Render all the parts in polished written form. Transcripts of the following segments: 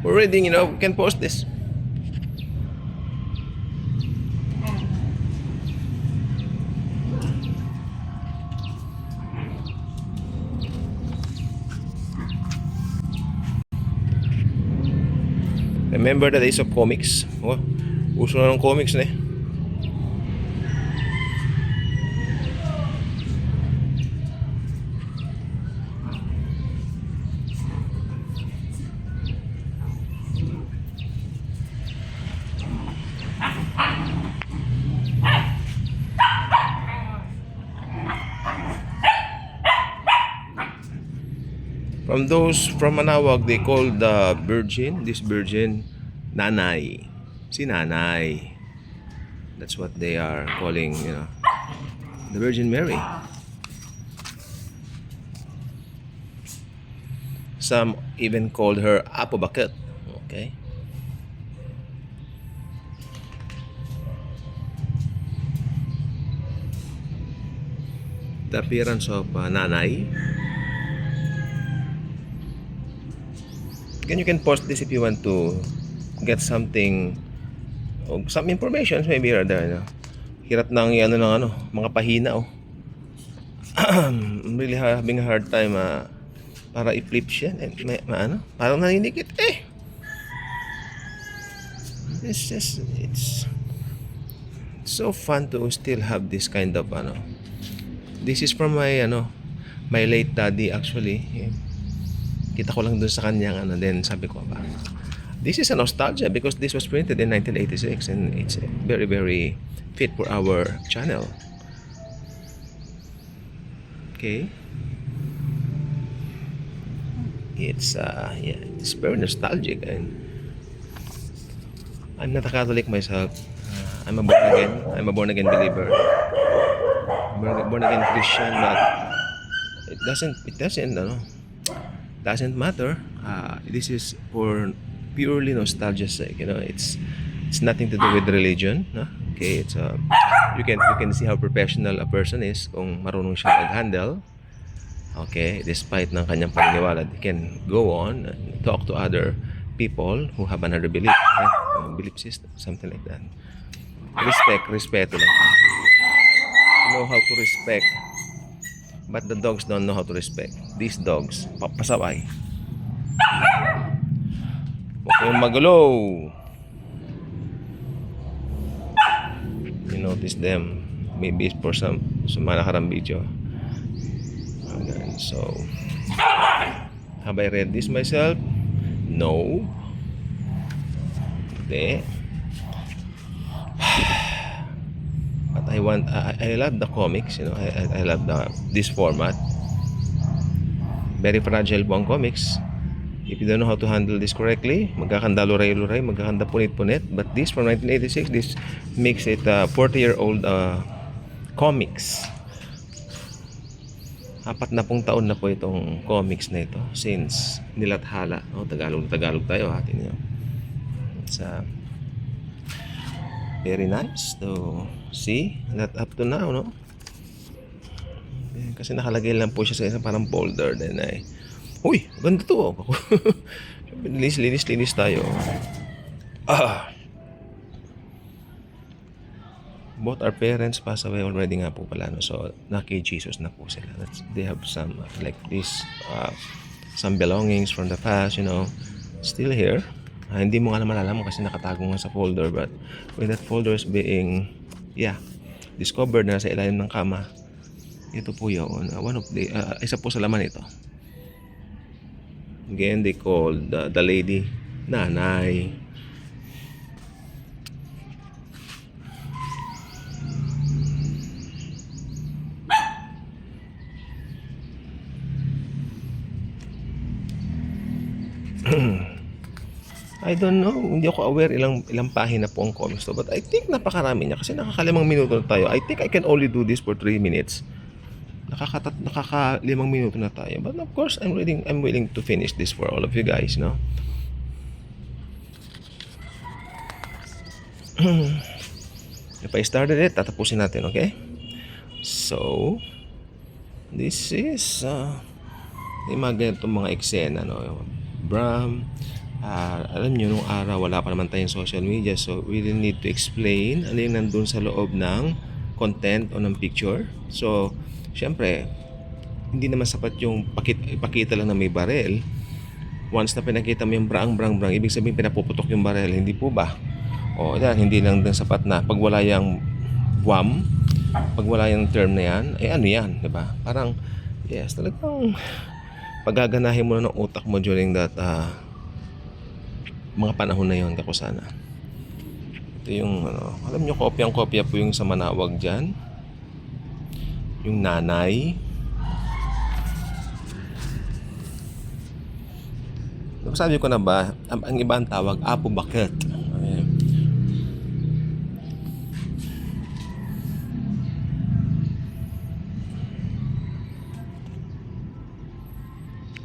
we're reading, we can post this. Remember the days of comics? Oh, uso na ng comics na eh. From Manawag, they call this virgin, nanay. Si nanay. That's what they are calling, the Virgin Mary. Some even called her Apo Bakit. Okay. The appearance of nanay. You can post this if you want to get something, some information maybe here or there. Hirap ng mga pahina I'm really having a hard time para i-flip siya. Parang naninikit eh. It's so fun to still have this kind of This is from my late daddy actually. Kita ko lang dun sa kanyang then sabi ko ba, this is a nostalgia because this was printed in 1986 and it's very very fit for our channel. Okay, it's very nostalgic and I'm not a Catholic myself. I'm a born again believer, born again Christian, but it doesn't matter. This is for purely nostalgia's sake. It's nothing to do with religion. No? Okay, it's you can see how professional a person is kung marunong siya mag-handle. Okay, despite ng kanyang paniniwala, they can go on and talk to other people who have another belief, belief system, something like that. Respeto lang. You know how to respect. But the dogs don't know how to respect. These dogs, papasaway. Huwag kayong magulo. You notice them. Maybe for some mga nakarang video. Okay, so, have I read this myself? No. Hindi. I love the comics, I love this format. Very fragile po ang comics. If you don't know how to handle this correctly, magkakanda luray-luray, magkakanda punit-punit. But this from 1986, this makes it 40-year-old comics. 40 taon na po itong comics na ito since nilathala. Tagalog tayo, atin yun. It's very nice to see that up to now, no? Kasi nakalagay lang po siya sa isang parang folder. Then uy, ganda to. Linis tayo. Both our parents passed away already nga po pala, no? So kay Jesus na po sila. They have some like this some belongings from the past, still here. Hindi mo nga naman alam kasi nakatago nga sa folder, but when that folder is being discovered na sa ilalim ng kama, ito po yun. One of the isa po sa laman ito. Again, they called the lady nanay. I don't know, hindi ako aware ilang pahina po ang comics to, but I think napakarami niya kasi nakakalimang minuto na tayo. I think I can only do this for 3 minutes. Nakakalimang minuto na tayo, but of course I'm willing to finish this for all of you guys, no? If I started it, tatapusin natin, okay? So this is yung mga ganitong mga eksena, no? Bram, Alam nyo, nung araw wala pa naman tayong social media, so we really need to explain ano yung nandun sa loob ng content o ng picture. So syempre hindi naman sapat yung ipakita lang na may barel. Once na pinakita mo yung brang, ibig sabihin pinapuputok yung barel, hindi po ba? O yan, hindi lang din sapat na pag wala yung guam, pag wala yung term na yan, ano yan, di ba? Parang, yes, talagang paggaganahin mo na ng utak mo during that mga panahon na yun, kako sana. Ito yung, alam nyo, kopyang-kopya po yung sa Manawag dyan. Yung nanay. Sabi ko na ba, ang iba ang tawag, Apo Bakit.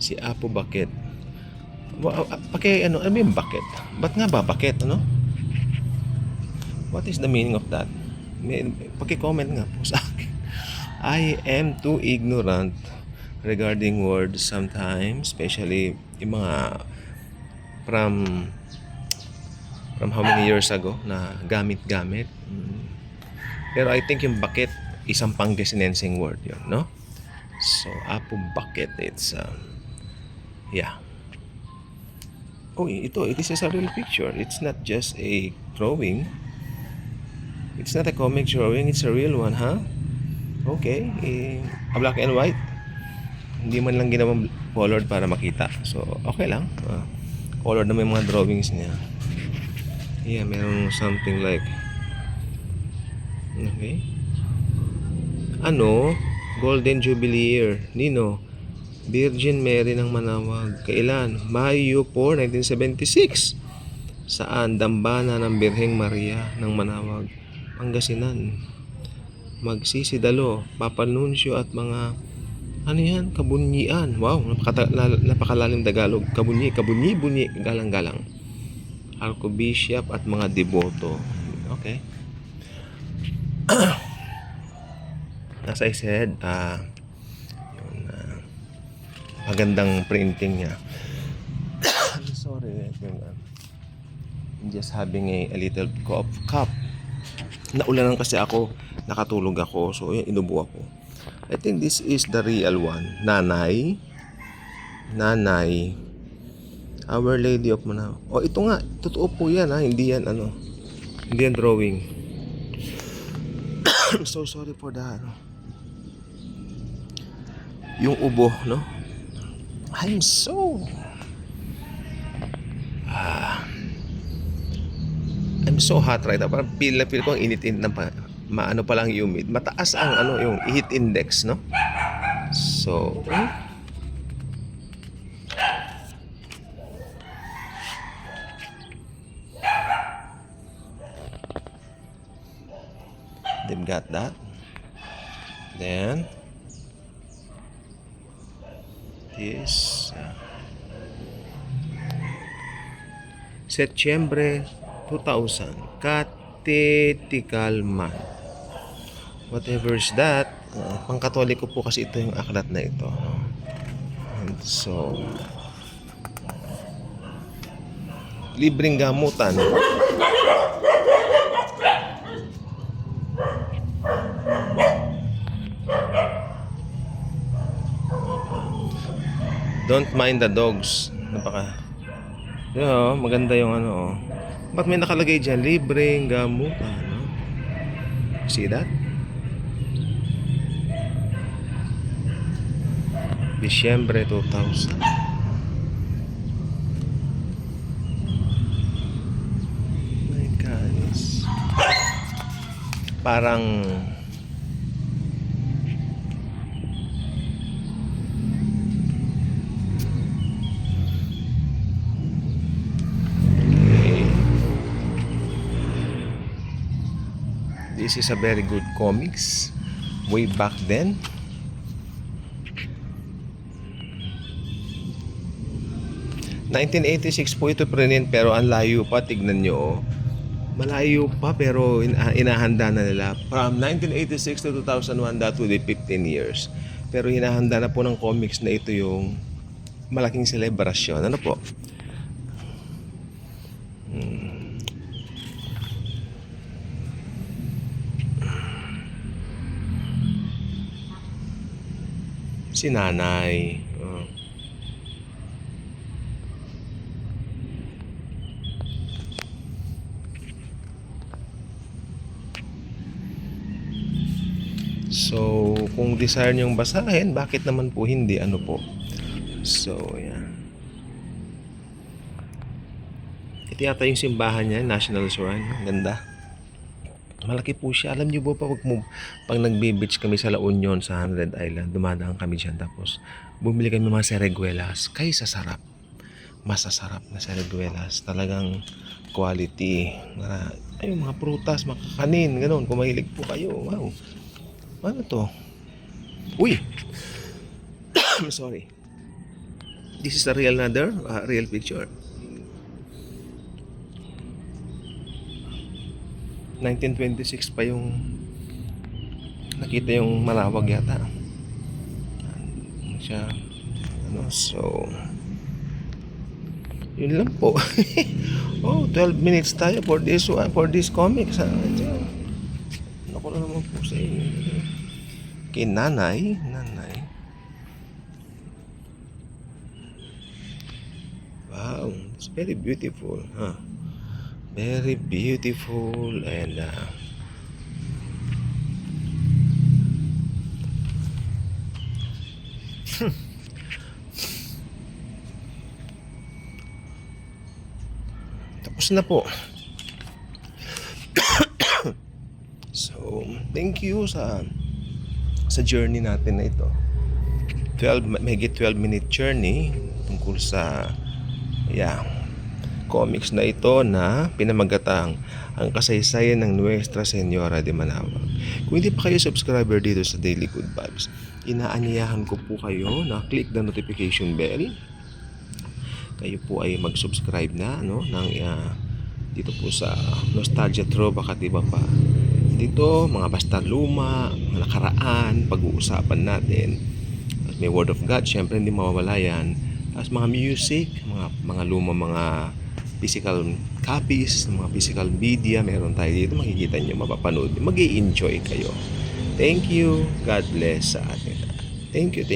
Si Apo Bakit. Ano yung bakit? Ba't nga ba bakit, ano? What is the meaning of that? Paki-comment nga po sa akin. I am too ignorant regarding words sometimes, especially yung mga from how many years ago na gamit. Pero I think yung bakit isang Pangasinensing word yun, no? So Apo Bakit, it's yeah. Oh, this is a real picture. It's not just a drawing. It's not a comic drawing, it's a real one, huh? Okay, a black and white. Hindi man lang ginawang colored para makita. So, okay lang. Colored na may mga drawings niya. Yeah, meron something like okay. Golden Jubilee year. Nino, Virgin Mary ng Manawag. Kailan? Mayo 4, 1976. Saan? Dambana ng Birheng Maria ng Manawag, Pangasinan. Magsisidalo, Papanunsyo at mga kabunyian. Wow, napakalalim Tagalog. Bunyi, galang-galang. Archbishop at mga deboto. Okay. As I said, magandang printing niya. Sorry, I'm just having a little cough. Naulanan kasi ako, nakatulog ako, so inubo ako. I think this is the real one. Nanay, Our Lady of Manawag. Ito nga, totoo po yan, hindi yan hindi yan drawing. I'm so sorry for that. Yung ubo, no? I'm so hot right now. Parang feel ko ang init-init na maano pa lang humid. Mataas ang yung heat index, no? So, they've got that. Then this Setyembre 2000, Cathetical Month. Whatever is that, pang-Katoliko po kasi ito yung aklat na ito. And so, libreng gamutan. Don't mind the dogs. Maganda yung Ba't may nakalagay dyan? Libreng gamutan. See that? Disyembre 2000. My goodness. Parang this is a very good comics way back then. (1986) po ito prinin, pero ang layo pa, tignan nyo. Malayo pa, pero inahanda na nila. From 1986 to 2001, that would be 15 years. Pero hinahanda na po ng comics na ito yung malaking selebrasyon. Ano po? Si nanay. So, kung desire niyong basahin, bakit naman po hindi? Ano po? So, yan. Ito yata yung simbahan niya, National Shrine. Ang ganda. Malaki po siya. Alam niyo po pa, pag nagbe-beach kami sa La Union, sa Hundred Island, dumadaan kami dyan. Tapos, bumili kami mga seriguelas. Kay sasarap. Masasarap na seriguelas. Talagang quality. Ay, mga prutas, makakanin, ganun. Kung mahilig po kayo, wow. Ano to? Uy! I'm sorry. This is a real another, real picture. 1926 pa yung nakita yung malawag yata. Siya, so yun lang po. 12 minutes tayo for this comics. Ako na naman po sa inyo. Kay nanay. Wow, it's very beautiful, huh? Very beautiful and tapos na po. So, thank you sa journey natin na ito. 12 minute journey tungkol sa comics na ito na pinamagatang ang kasaysayan ng Nuestra Señora de Manawag. Kung hindi pa kayo subscriber dito sa Daily Good Vibes, inaanyayahan ko po kayo na click the notification bell. Kayo po ay mag-subscribe na dito po sa Nostalgia Throwback at iba pa. Dito, mga basta luma, mga nakaraan, pag-uusapan natin. At may Word of God, syempre hindi mawawala yan. Tapos mga music, mga luma, mga physical copies, mga physical media, meron tayo dito. Makikita nyo, mapapanood. Mag-i-enjoy kayo. Thank you. God bless sa atin. Thank you.